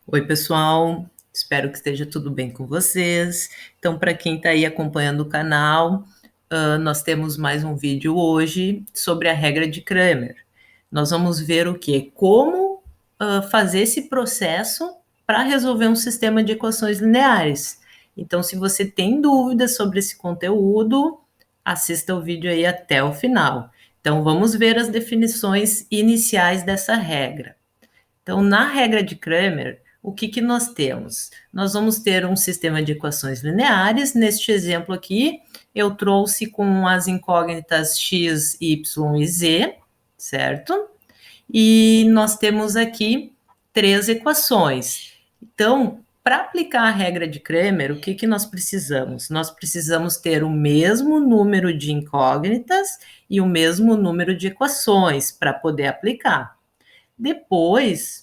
Oi, pessoal. Espero que esteja tudo bem com vocês. Então, para quem está aí acompanhando o canal, nós temos mais um vídeo hoje sobre a regra de Cramer. Nós vamos ver o que? Como fazer esse processo para resolver um sistema de equações lineares. Então, se você tem dúvidas sobre esse conteúdo, assista o vídeo aí até o final. Então, vamos ver as definições iniciais dessa regra. Então, na regra de Cramer, o que que nós temos? Nós vamos ter um sistema de equações lineares. Neste exemplo aqui, eu trouxe com as incógnitas x, y e z, certo? E nós temos aqui três equações. Então, para aplicar a regra de Cramer, o que que nós precisamos? Nós precisamos ter o mesmo número de incógnitas e o mesmo número de equações para poder aplicar. Depois,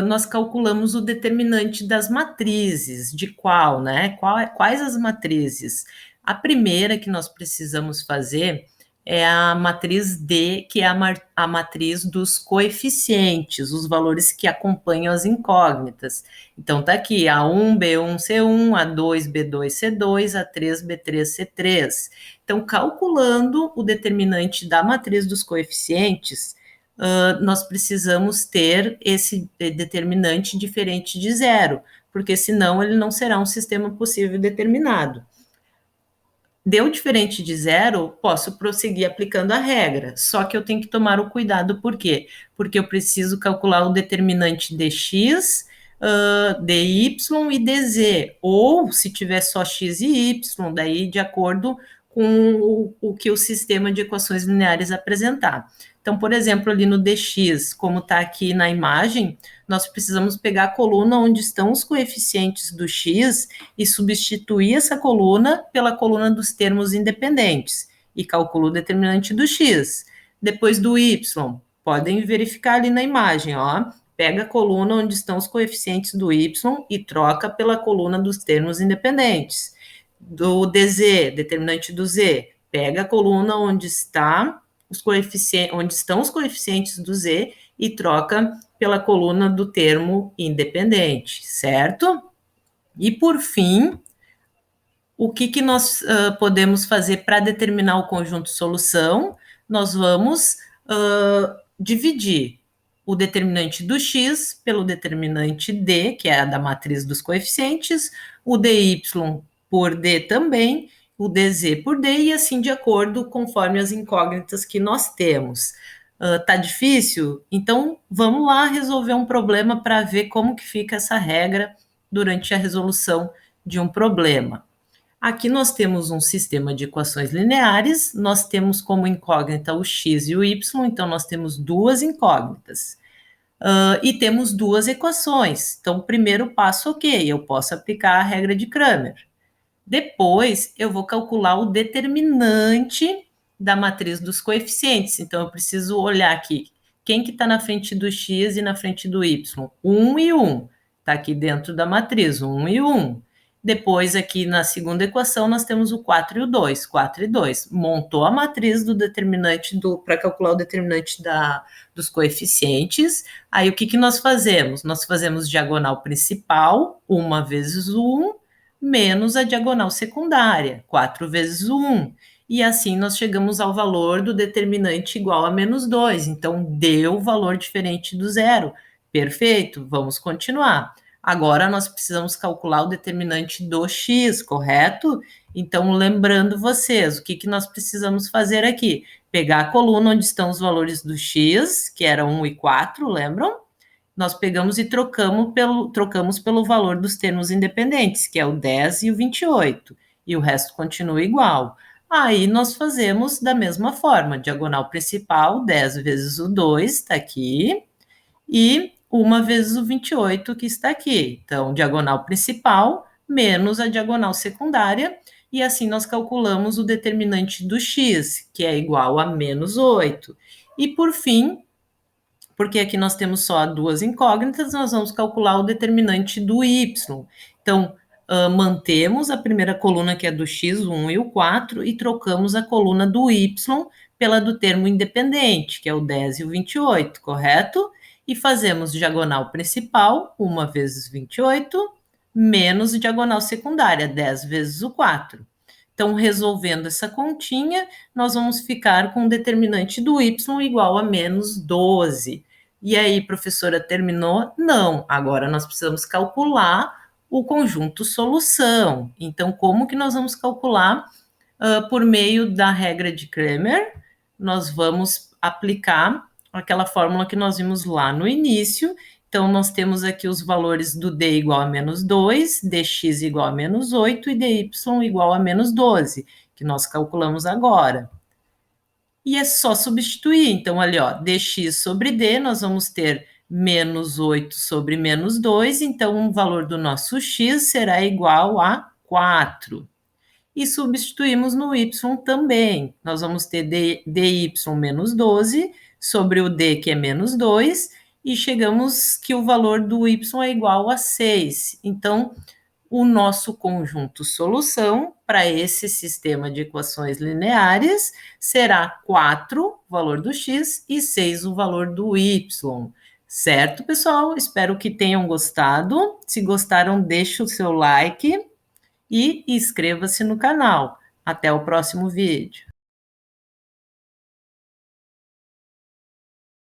nós calculamos o determinante das matrizes, de qual, né? Quais as matrizes? A primeira que nós precisamos fazer é a matriz D, que é a matriz dos coeficientes, os valores que acompanham as incógnitas. Então, tá aqui A1, B1, C1, A2, B2, C2, A3, B3, C3. Então, calculando o determinante da matriz dos coeficientes, nós precisamos ter esse determinante diferente de zero, porque senão ele não será um sistema possível determinado. Deu diferente de zero, posso prosseguir aplicando a regra, só que eu tenho que tomar o cuidado, por quê? Porque eu preciso calcular o determinante dx, dy e dz, ou se tiver só x e y, daí de acordo com o que o sistema de equações lineares apresentar. Então, por exemplo, ali no dx, como está aqui na imagem, nós precisamos pegar a coluna onde estão os coeficientes do x e substituir essa coluna pela coluna dos termos independentes e calculo o determinante do x. Depois do y, podem verificar ali na imagem, ó. Pega a coluna onde estão os coeficientes do y e troca pela coluna dos termos independentes. Do dz, determinante do z, pega a coluna onde está onde estão os coeficientes do z e troca pela coluna do termo independente, certo? E por fim, o que que nós podemos fazer para determinar o conjunto solução? Nós vamos dividir o determinante do x pelo determinante d, que é a da matriz dos coeficientes, o dy por d também, o dz por d, e assim de acordo conforme as incógnitas que nós temos. Tá difícil? Então vamos lá resolver um problema para ver como que fica essa regra durante a resolução de um problema. Aqui nós temos um sistema de equações lineares, nós temos como incógnita o x e o y, então nós temos duas incógnitas. E temos duas equações. Então, o primeiro passo, ok, eu posso aplicar a regra de Cramer. Depois, eu vou calcular o determinante da matriz dos coeficientes. Então, eu preciso olhar aqui quem que está na frente do x e na frente do y. 1 e 1. Está aqui dentro da matriz, 1 e 1. Depois, aqui na segunda equação, nós temos o 4 e o 2. 4 e 2. Montou a matriz do determinante para calcular o determinante dos coeficientes. Aí, o que, que nós fazemos? Nós fazemos diagonal principal, 1 vezes o 1, menos a diagonal secundária, 4 vezes o 1. E assim nós chegamos ao valor do determinante igual a menos 2. Então, deu valor diferente do zero. Perfeito, vamos continuar. Agora nós precisamos calcular o determinante do x, correto? Então, lembrando vocês, o que, que nós precisamos fazer aqui? Pegar a coluna onde estão os valores do x, que era 1 e 4, lembram? Nós pegamos e trocamos pelo valor dos termos independentes, que é o 10 e o 28, e o resto continua igual. Aí nós fazemos da mesma forma, diagonal principal, 10 vezes o 2, está aqui, e 1 vezes o 28, que está aqui. Então, diagonal principal menos a diagonal secundária, e assim nós calculamos o determinante do x, que é igual a menos 8. E por fim, porque aqui nós temos só duas incógnitas, nós vamos calcular o determinante do y. Então, mantemos a primeira coluna, que é do x, o 1 e o 4, e trocamos a coluna do y pela do termo independente, que é o 10 e o 28, correto? e fazemos diagonal principal, 1 vezes 28, menos diagonal secundária, 10 vezes o 4. Então, resolvendo essa continha, nós vamos ficar com o determinante do y igual a menos 12. E aí, professora, terminou? Não, agora nós precisamos calcular o conjunto solução. Então, como que nós vamos calcular? Por meio da regra de Cramer, nós vamos aplicar aquela fórmula que nós vimos lá no início. Então, nós temos aqui os valores do d igual a menos 2, dx igual a menos 8 e dy igual a menos 12, que nós calculamos agora. E é só substituir. Então, ali, ó, dx sobre d, nós vamos ter menos 8 sobre menos 2, então o valor do nosso x será igual a 4. E substituímos no y também. Nós vamos ter dy menos 12 sobre o d, que é menos 2, e chegamos que o valor do y é igual a 6. Então, o nosso conjunto solução para esse sistema de equações lineares será 4, o valor do x, e 6, o valor do y. Certo, pessoal? Espero que tenham gostado. Se gostaram, deixe o seu like e inscreva-se no canal. Até o próximo vídeo.